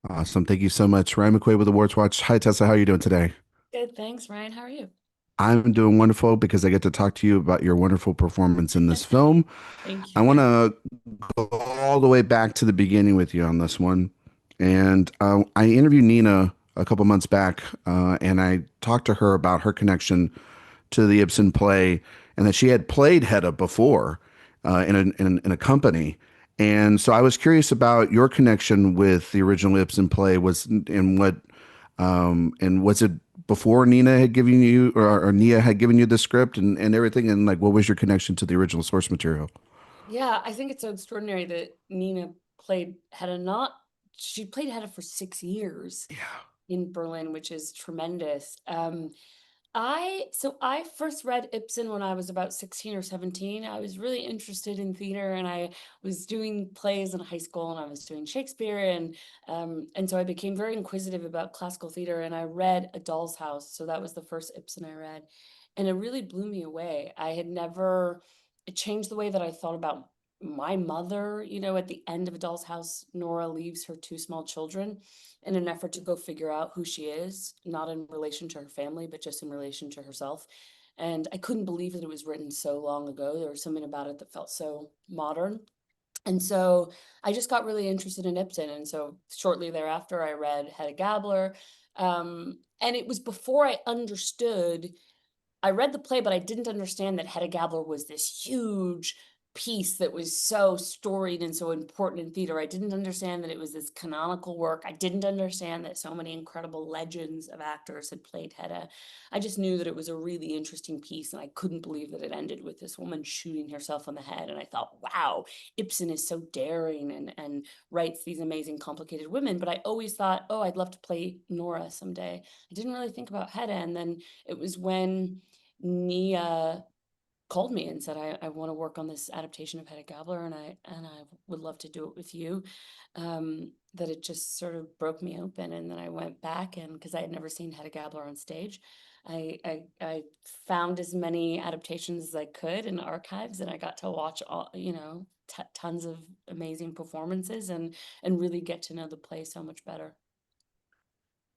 Awesome. Thank you so much. Ryan McQuaid with Awards Watch. Hi, Tessa. How are you doing today? Good, thanks, Ryan. How are you? I'm doing wonderful because I get to talk to you about your wonderful performance in this film. Thank I you. want to go all the way back to the beginning with you on this one. And I interviewed Nina a couple months back, and I talked to her about her connection to the Ibsen play and that she had played Hedda before in a company. And so I was curious about your connection with the original Ibsen play was and what and was it before Nina had given you or Nia had given you the script and everything and like what was your connection to the original source material? Yeah, I think it's so extraordinary that Nina played Hedda not she played Hedda for 6 years Yeah. in Berlin, which is tremendous. I first read Ibsen when I was about 16 or 17. I was really interested in theater and I was doing plays in high school and I was doing Shakespeare and so I became very inquisitive about classical theater and I read A Doll's House. So that was the first Ibsen I read. And it really blew me away. I had never it changed the way that I thought about my mother. At the end of A Doll's House, Nora leaves her two small children in an effort to go figure out who she is, not in relation to her family, but just in relation to herself. And I couldn't believe that it was written so long ago. There was something about it that felt so modern. And so I just got really interested in Ibsen. And so shortly thereafter, I read Hedda Gabler. And it was before I read the play, but I didn't understand that Hedda Gabler was this huge piece that was so storied and so important in theater. I didn't understand that it was this canonical work. I didn't understand that so many incredible legends of actors had played Hedda. I just knew that it was a really interesting piece, and I couldn't believe that it ended with this woman shooting herself in the head. And I thought, wow, Ibsen is so daring and writes these amazing, complicated women. But I always thought, oh, I'd love to play Nora someday. I didn't really think about Hedda. And then it was when Nia called me and said, I want to work on this adaptation of Hedda Gabler and I would love to do it with you. That it just sort of broke me open. And then I went back and because I had never seen Hedda Gabler on stage, I found as many adaptations as I could in archives and I got to watch all, tons of amazing performances and really get to know the play so much better.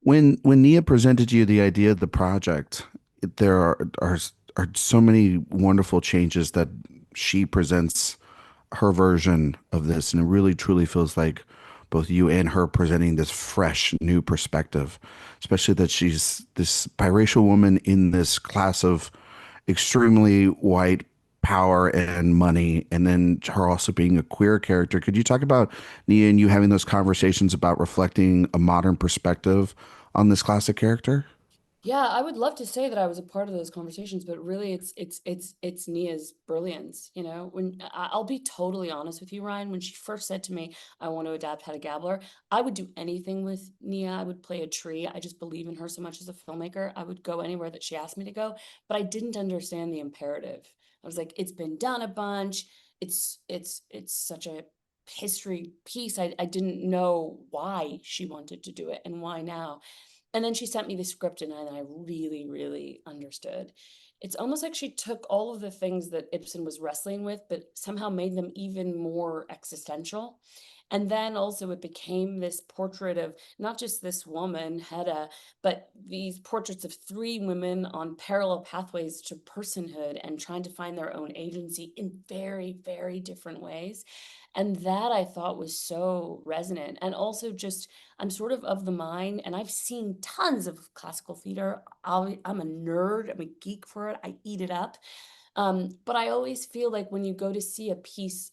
When Nia presented you the idea of the project, there are so many wonderful changes that she presents her version of this, and it really truly feels like both you and her presenting this fresh new perspective, especially that she's this biracial woman in this class of extremely white power and money, and then her also being a queer character. Could you talk about Nia and you having those conversations about reflecting a modern perspective on this classic character? Yeah, I would love to say that I was a part of those conversations, but really it's Nia's brilliance, When I'll be totally honest with you, Ryan, when she first said to me, I want to adapt Hedda Gabler, I would do anything with Nia. I would play a tree. I just believe in her so much as a filmmaker. I would go anywhere that she asked me to go, but I didn't understand the imperative. I was like, it's been done a bunch. It's such a history piece. I didn't know why she wanted to do it and why now. And then she sent me the script and I really, really understood. It's almost like she took all of the things that Ibsen was wrestling with, but somehow made them even more existential. And then also it became this portrait of not just this woman, Hedda, but these portraits of three women on parallel pathways to personhood and trying to find their own agency in very, very different ways. And that I thought was so resonant. And also just I'm sort of the mind, and I've seen tons of classical theater. I'm a nerd. I'm a geek for it. I eat it up. But I always feel like when you go to see a piece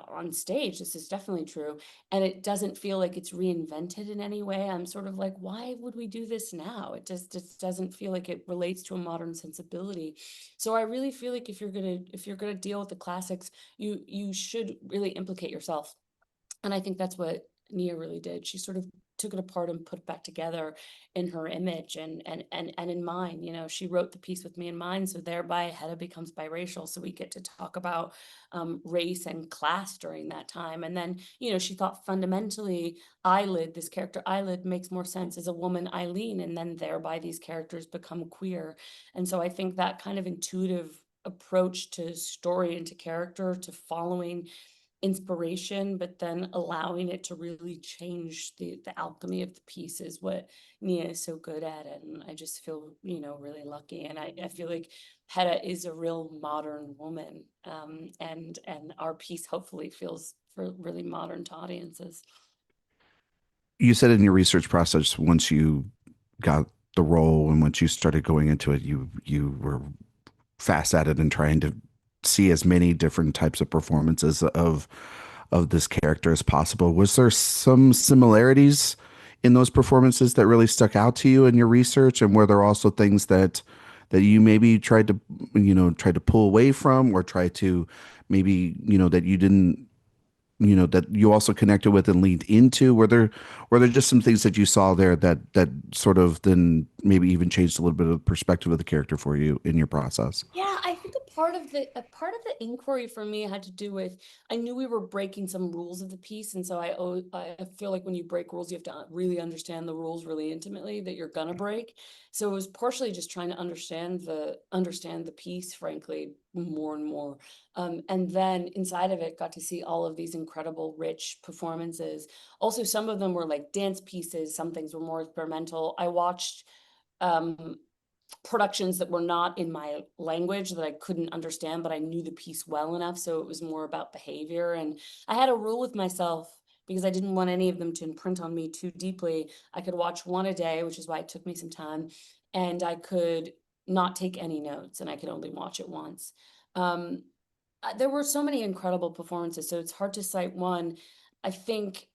on stage, this is definitely true, and it doesn't feel like it's reinvented in any way. I'm sort of like, why would we do this now? It just doesn't feel like it relates to a modern sensibility. So I really feel like if you're gonna deal with the classics, you should really implicate yourself, and I think that's what Nia really did. She sort of took it apart and put it back together in her image and in mine. She wrote the piece with me in mind, so thereby Hedda becomes biracial. So we get to talk about race and class during that time. And then she thought fundamentally this character Eyelid makes more sense as a woman Eileen, and then thereby these characters become queer. And so I think that kind of intuitive approach to story and to character to following inspiration, but then allowing it to really change the alchemy of the piece is what Nia is so good at. And I just feel, really lucky. And I feel like Hedda is a real modern woman. And our piece hopefully feels for really modern to audiences. You said in your research process, once you got the role and once you started going into it, you were fast at it and trying to see as many different types of performances of this character as possible. Was there some similarities in those performances that really stuck out to you in your research, and were there also things that you maybe tried to pull away from, or try to maybe that you didn't that you also connected with and leaned into? Were there just some things that you saw there that sort of then maybe even changed a little bit of the perspective of the character for you in your process? Yeah, I think a part of the inquiry for me had to do with I knew we were breaking some rules of the piece, and so I feel like when you break rules, you have to really understand the rules really intimately that you're gonna break. So it was partially just trying to understand the piece, frankly, more and more. And then inside of it, got to see all of these incredible, rich performances. Also, some of them were like dance pieces. Some things were more experimental. I watched um productions that were not in my language that I couldn't understand, but I knew the piece well enough. So it was more about behavior. And I had a rule with myself because I didn't want any of them to imprint on me too deeply. I could watch one a day, which is why it took me some time, and I could not take any notes and I could only watch it once. Um, there were so many incredible performances, so it's hard to cite one. I think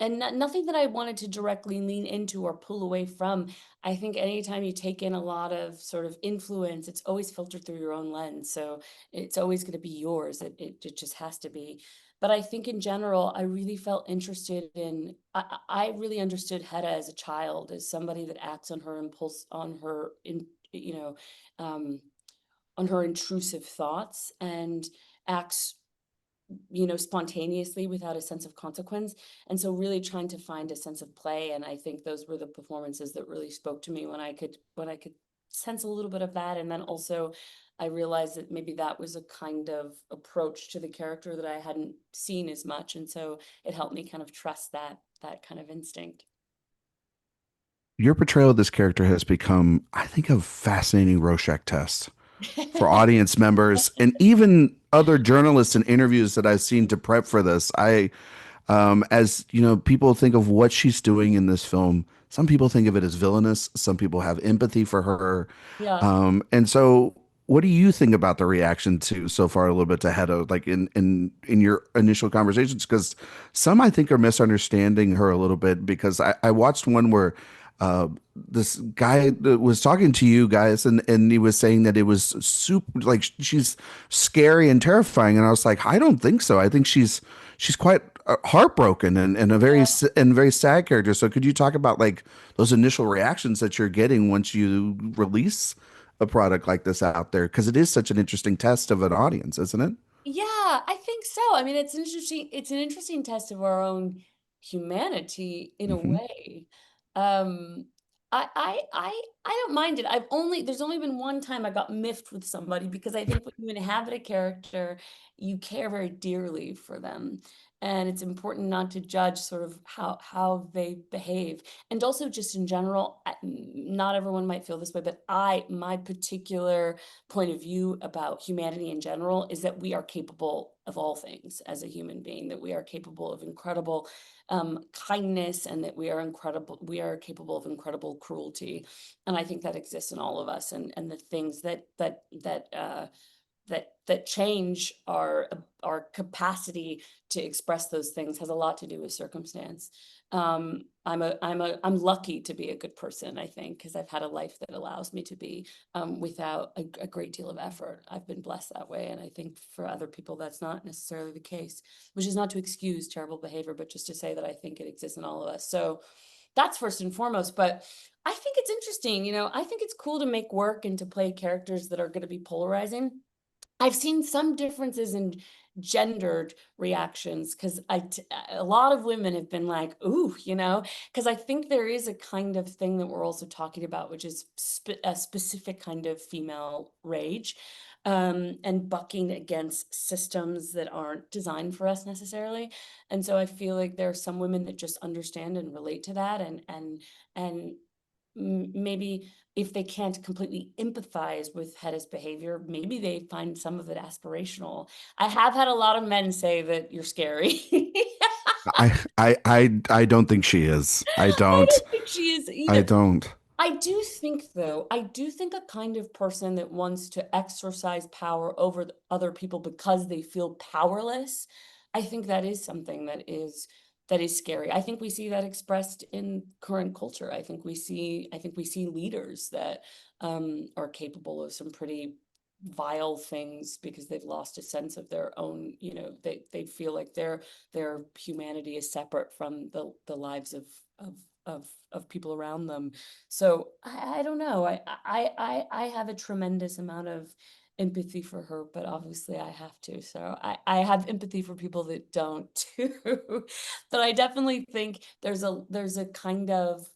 and nothing that I wanted to directly lean into or pull away from. I think anytime you take in a lot of sort of influence, it's always filtered through your own lens. So it's always going to be yours. It just has to be. But I think in general, I really felt interested in, I really understood Hedda as a child, as somebody that acts on her impulse, you know, um, on her intrusive thoughts and acts spontaneously without a sense of consequence. And so really trying to find a sense of play. And I think those were the performances that really spoke to me when I could sense a little bit of that. And then also I realized that maybe that was a kind of approach to the character that I hadn't seen as much. And so it helped me kind of trust that kind of instinct. Your portrayal of this character has become, I think, a fascinating Rorschach test for audience members and even other journalists and interviews that I've seen to prep for this. As people think of what she's doing in this film. Some people think of it as villainous. Some people have empathy for her. Yeah. And so, what do you think about the reaction to so far a little bit to Hedda, like in your initial conversations? Because some I think are misunderstanding her a little bit because I watched one where uh, this guy that was talking to you guys and he was saying that it was super like she's scary and terrifying, and I was like, I don't think so. I think she's quite heartbroken and a very and very sad character. So could you talk about like those initial reactions that you're getting once you release a product like this out there? Because it is such an interesting test of an audience, isn't it? Yeah, I think so. I mean, it's an interesting test of our own humanity in a Hmm. way. Um, I don't mind it. There's only been one time I got miffed with somebody because I think when you inhabit a character, you care very dearly for them. And it's important not to judge sort of how they behave. And also just in general, not everyone might feel this way, but my particular point of view about humanity in general is that we are capable of all things as a human being, that we are capable of incredible kindness, and that we are capable of incredible cruelty. And I think that exists in all of us. And the things that change our capacity to express those things has a lot to do with circumstance. I'm lucky to be a good person, I think, because I've had a life that allows me to be without a great deal of effort. I've been blessed that way, and I think for other people that's not necessarily the case, which is not to excuse terrible behavior, but just to say that I think it exists in all of us. So that's first and foremost. But I think it's interesting, I think it's cool to make work and to play characters that are going to be polarizing. I've seen some differences in gendered reactions because a lot of women have been like, ooh, because I think there is a kind of thing that we're also talking about, which is a specific kind of female rage. and bucking against systems that aren't designed for us necessarily. And so I feel like there are some women that just understand and relate to that, and maybe if they can't completely empathize with Hedda's behavior, maybe they find some of it aspirational. I have had a lot of men say that you're scary. I don't think she is. I I don't. don't think she is I either. don't. I do think, though, I do think a kind of person that wants to exercise power over other people because they feel powerless, I think that is something that is scary. I think we see that expressed in current culture. I think we see leaders that are capable of some pretty vile things because they've lost a sense of their own, they feel like their humanity is separate from the lives of of people around them. So I don't know. I have a tremendous amount of empathy for her, but obviously I have to. So I have empathy for people that don't too. But I definitely think there's a kind of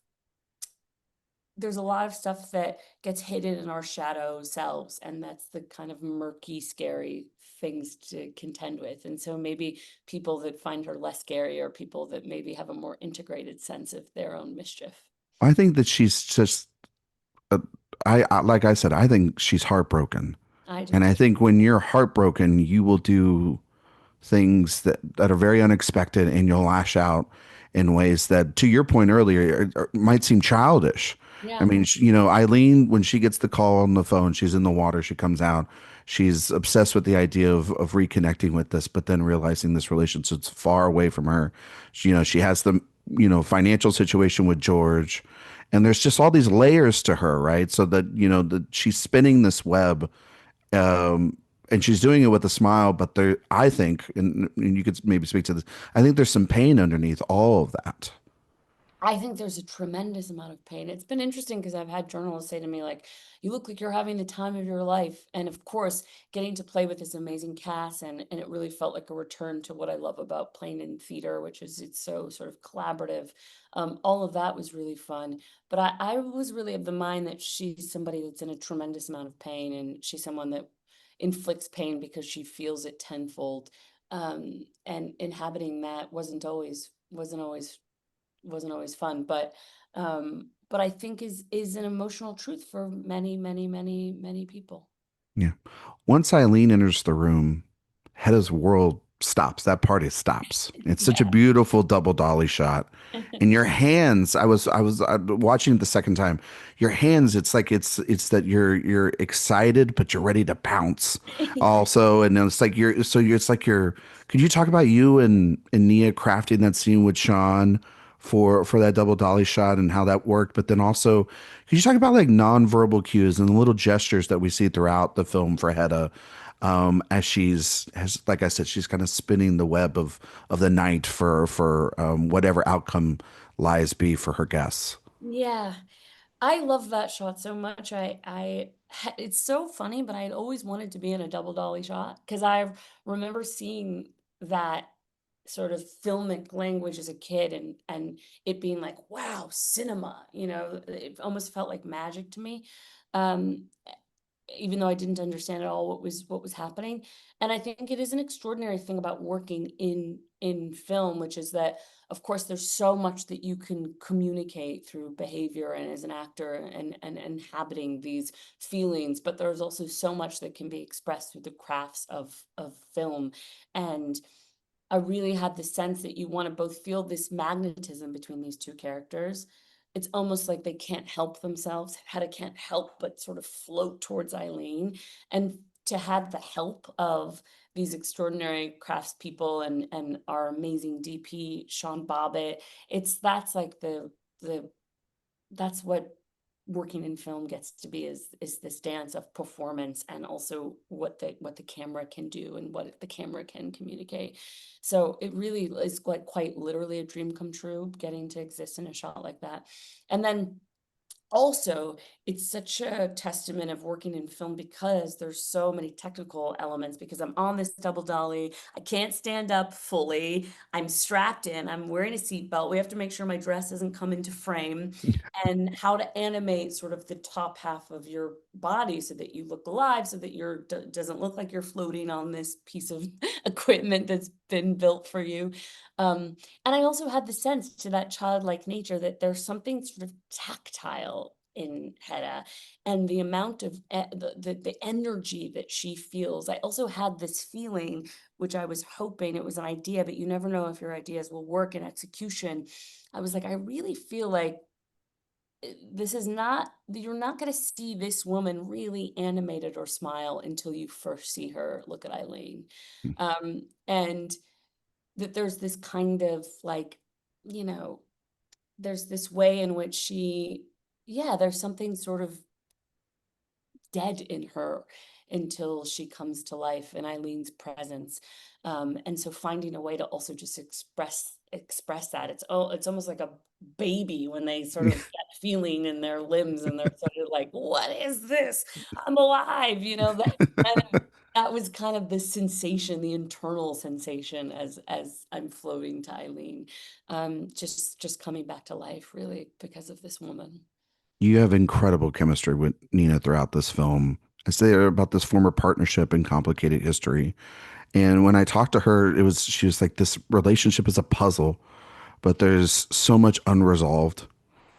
there's a lot of stuff that gets hidden in our shadow selves, and that's the kind of murky, scary things to contend with. And so maybe people that find her less scary are people that maybe have a more integrated sense of their own mischief. I think that she's just. Uh, I like I said. I think she's heartbroken, I do and I too. think when you're heartbroken, you will do things that are very unexpected, and you'll lash out in ways that, to your point earlier, might seem childish. I Yeah. mean, Eileen, when she gets the call on the phone, she's in the water, she comes out, she's obsessed with the idea of reconnecting with this, but then realizing this relationship's far away from her. She has the, financial situation with George, and there's just all these layers to her, right? So that, that she's spinning this web, um, and she's doing it with a smile, but I think, and you could maybe speak to this, I think there's some pain underneath all of that. I think there's a tremendous amount of pain. It's been interesting because I've had journalists say to me, like, you look like you're having the time of your life. And of course, getting to play with this amazing cast, and it really felt like a return to what I love about playing in theater, which is it's so sort of collaborative. All of that was really fun. But I was really of the mind that she's somebody that's in a tremendous amount of pain, and she's someone that inflicts pain because she feels it tenfold. And inhabiting that wasn't always fun, but I think is an emotional truth for many, many, many, many people. Yeah. Once Eileen enters the room, Hedda's world stops. That party stops. It's such a Yeah. beautiful double dolly shot. And your hands, I was watching it the second time. Your hands, it's like it's that you're excited, but you're ready to pounce also. And then it's like it's like you're. Could you talk about you and Nia crafting that scene with Sean for that double dolly shot and how that worked? But then also, could you talk about like nonverbal cues and the little gestures that we see throughout the film for Hedda, as like I said, she's kind of spinning the web of the night for whatever outcome lies be for her guests. Yeah. I love that shot so much. It's so funny, but I had always wanted to be in a double dolly shot because I remember seeing that sort of filmic language as a kid, and it being like, wow, cinema, it almost felt like magic to me. Um, even though I didn't understand at all what was happening. And I think it is an extraordinary thing about working in film, which is that of course there's so much that you can communicate through behavior and as an actor and inhabiting these feelings, but there's also so much that can be expressed through the crafts of film. And I really had the sense that you want to both feel this magnetism between these two characters. It's almost like they can't help themselves. Hedda can't help but sort of float towards Eileen. And to have the help of these extraordinary craftspeople and our amazing DP, Sean Bobbitt, that's like the that's what working in film gets to be is this dance of performance and also what the camera can do and what the camera can communicate. So it really is quite literally a dream come true getting to exist in a shot like that. And then also, it's such a testament of working in film because there's so many technical elements because I'm on this double dolly. I can't stand up fully. I'm strapped in. I'm wearing a seatbelt. We have to make sure my dress doesn't come into frame and how to animate sort of the top half of your body so that you look alive, so that you're doesn't look like you're floating on this piece of equipment that's been built for you. And I also had the sense to that childlike nature that there's something sort of tactile in Hedda and the amount of the energy that she feels. I also had this feeling, which I was hoping it was an idea, but you never know if your ideas will work in execution. I was like, I really feel like this is not, you're not going to see this woman really animated or smile until you first see her look at Eileen. And that there's this kind of like, you know, there's this way in which she, yeah, there's something sort of dead in her until she comes to life in Eileen's presence. And so finding a way to also just express that. It's almost like a baby when they sort of get feeling in their limbs and they're sort of like, what is this? I'm alive, that was kind of the sensation, the internal sensation as I'm floating to Eileen. Just coming back to life really because of this woman. You have incredible chemistry with Nina throughout this film. I say about this former partnership and complicated history. And when I talked to her, she was like, this relationship is a puzzle, but there's so much unresolved.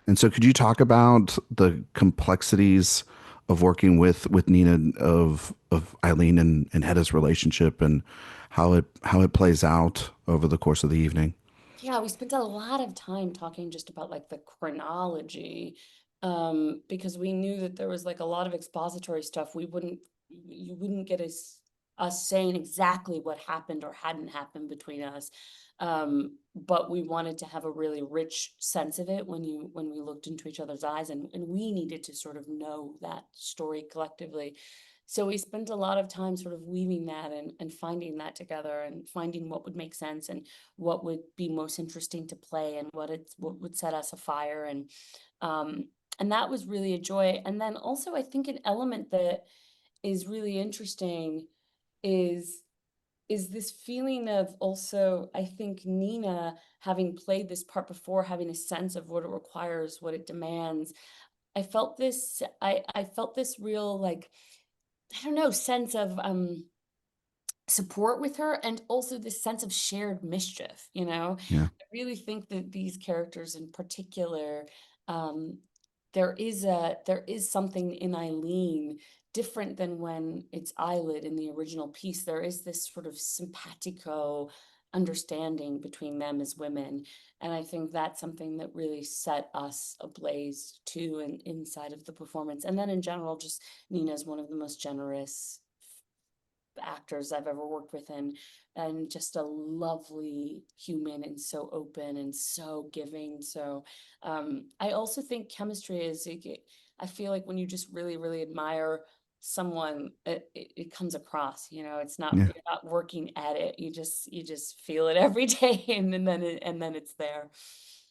And so could you talk about the complexities of working with Nina, of Eileen and Hedda's relationship, and how it plays out over the course of the evening? Yeah, we spent a lot of time talking just about like the chronology, because we knew that there was like a lot of expository stuff. You wouldn't get us saying exactly what happened or hadn't happened between us. But we wanted to have a really rich sense of it when we looked into each other's eyes, and we needed to sort of know that story collectively. So we spent a lot of time sort of weaving that and finding that together and finding what would make sense and what would be most interesting to play and what would set us afire um and that was really a joy. And then also I think an element that is really interesting is this feeling of also, I think Nina, having played this part before, having a sense of what it requires, what it demands. I felt this real, like, I don't know, sense of support with her and also this sense of shared mischief. Yeah. I really think that these characters in particular, um there is something in Eileen different than when it's Eyelid in the original piece. There is this sort of simpatico understanding between them as women, and I think that's something that really set us ablaze too, and inside of the performance. And then in general, just Nina is one of the most generous actors I've ever worked with, and just a lovely human and so open and so giving. So I also think chemistry is, I feel like when you just really, really admire someone, it comes across, it's not, Yeah. you're not working at it. You just feel it every day and then it's there.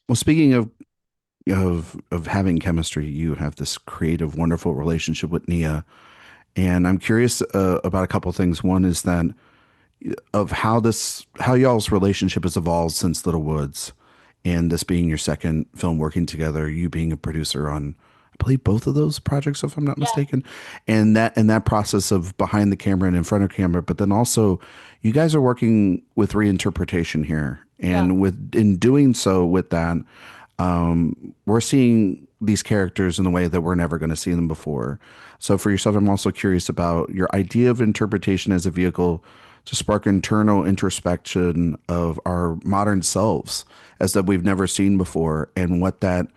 Well, speaking of having chemistry, you have this creative, wonderful relationship with Nia, and I'm curious about a couple of things. One is that of how y'all's relationship has evolved since Little Woods, and this being your second film working together, you being a producer on, I believe, both of those projects, if I'm not Yeah, mistaken, and that process of behind the camera and in front of camera, but then also you guys are working with reinterpretation here, yeah, and with in doing so with that, we're seeing these characters in a way that we're never going to see them before. So for yourself, I'm also curious about your idea of interpretation as a vehicle to spark internal introspection of our modern selves as that we've never seen before, and what that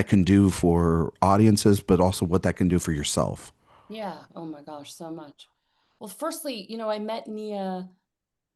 can do for audiences, but also what that can do for yourself. yeah. Oh my gosh, so much. Well, firstly, I met Nia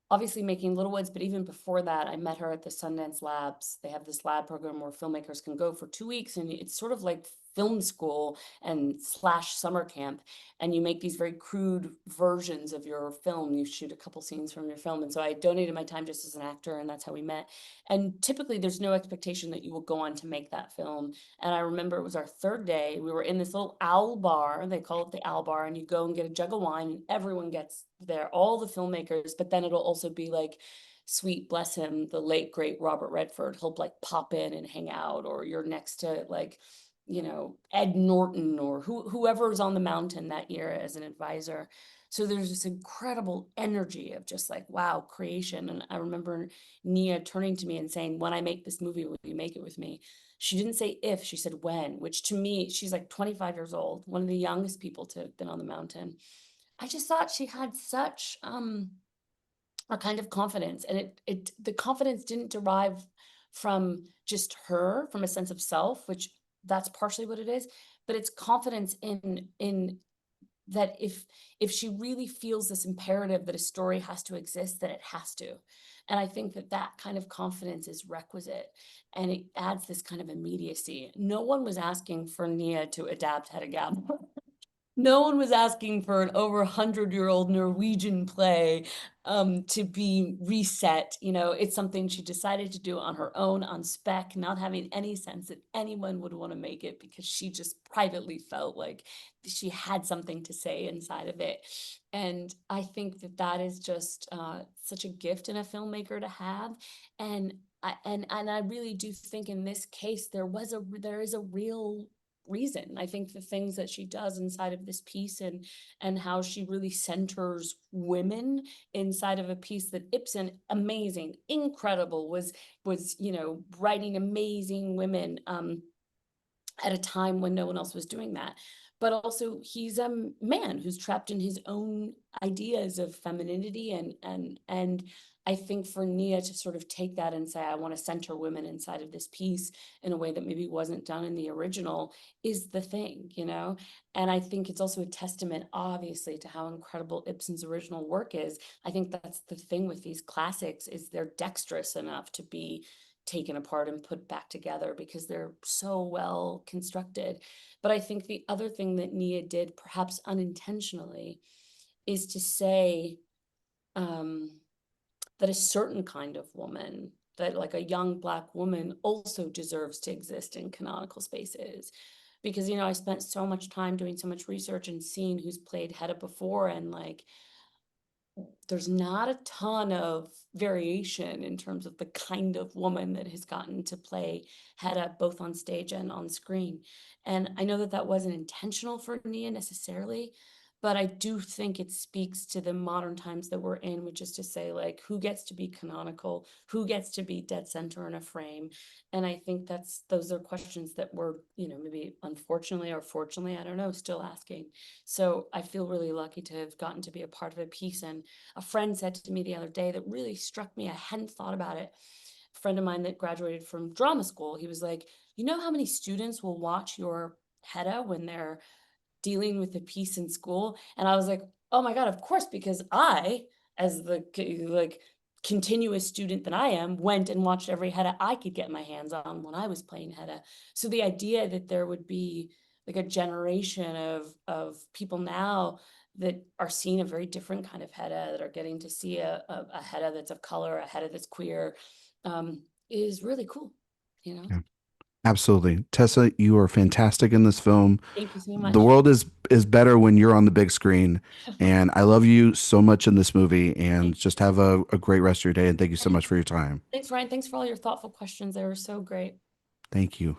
obviously making Little Woods, but even before that, I met her at the Sundance Labs. They have this lab program where filmmakers can go for 2 weeks, and it's sort of like film school and slash summer camp, and you make these very crude versions of your film. You shoot a couple scenes from your film. And so I donated my time just as an actor, and that's how we met. And typically there's no expectation that you will go on to make that film. And I remember it was our third day. We were in this little owl bar. They call it the owl bar, and you go and get a jug of wine, and everyone gets there, all the filmmakers, but then it'll also be like, sweet, bless him, the late great Robert Redford. He'll like pop in and hang out, or you're next to like, Ed Norton, or whoever's on the mountain that year as an advisor. So there's this incredible energy of just like, wow, creation. And I remember Nia turning to me and saying, when I make this movie, will you make it with me? She didn't say if, she said when, which to me, she's like 25 years old, one of the youngest people to have been on the mountain. I just thought she had such a kind of confidence, and the confidence didn't derive from just her, from a sense of self, which that's partially what it is, but it's confidence in that if she really feels this imperative that a story has to exist, then it has to. And I think that that kind of confidence is requisite, and it adds this kind of immediacy. No one was asking for Nia to adapt Hedda Gabler. No one was asking for an over 100-year-old Norwegian play to be reset. It's something she decided to do on her own, on spec, not having any sense that anyone would want to make it, because she just privately felt like she had something to say inside of it. And I think that that is just such a gift in a filmmaker to have. And I really do think in this case there is a real reason. I think the things that she does inside of this piece, and how she really centers women inside of a piece that Ibsen, amazing, incredible, was writing amazing women at a time when no one else was doing that. But also he's a man who's trapped in his own ideas of femininity, and I think for Nia to sort of take that and say, I want to center women inside of this piece in a way that maybe wasn't done in the original, is the thing. And I think it's also a testament, obviously, to how incredible Ibsen's original work is. I think that's the thing with these classics, is they're dexterous enough to be taken apart and put back together because they're so well constructed. But I think the other thing that Nia did, perhaps unintentionally, is to say that a certain kind of woman, that like a young Black woman, also deserves to exist in canonical spaces. Because, I spent so much time doing so much research and seeing who's played Hedda before, and like, there's not a ton of variation in terms of the kind of woman that has gotten to play Hedda both on stage and on screen. And I know that that wasn't intentional for Nia necessarily, but I do think it speaks to the modern times that we're in, which is to say, like, who gets to be canonical, who gets to be dead center in a frame. And I think those are questions that we're, maybe unfortunately or fortunately, I don't know, still asking. So I feel really lucky to have gotten to be a part of a piece. And a friend said to me the other day that really struck me, I hadn't thought about it. A friend of mine that graduated from drama school, he was like, you know how many students will watch your Hedda when they're dealing with a piece in school? And I was like, oh my God, of course, because I, as the like continuous student that I am, went and watched every Hedda I could get my hands on when I was playing Hedda. So the idea that there would be like a generation of people now that are seeing a very different kind of Hedda, that are getting to see a Hedda that's of color, a Hedda that's queer, is really cool. Yeah, absolutely. Tessa, you are fantastic in this film. Thank you so The much. world is better when you're on the big screen. And I love you so much in this movie. And Thank just have a great rest of your day. And thank you so much for your time. Thanks, Ryan. Thanks for all your thoughtful questions. They were so great. Thank you.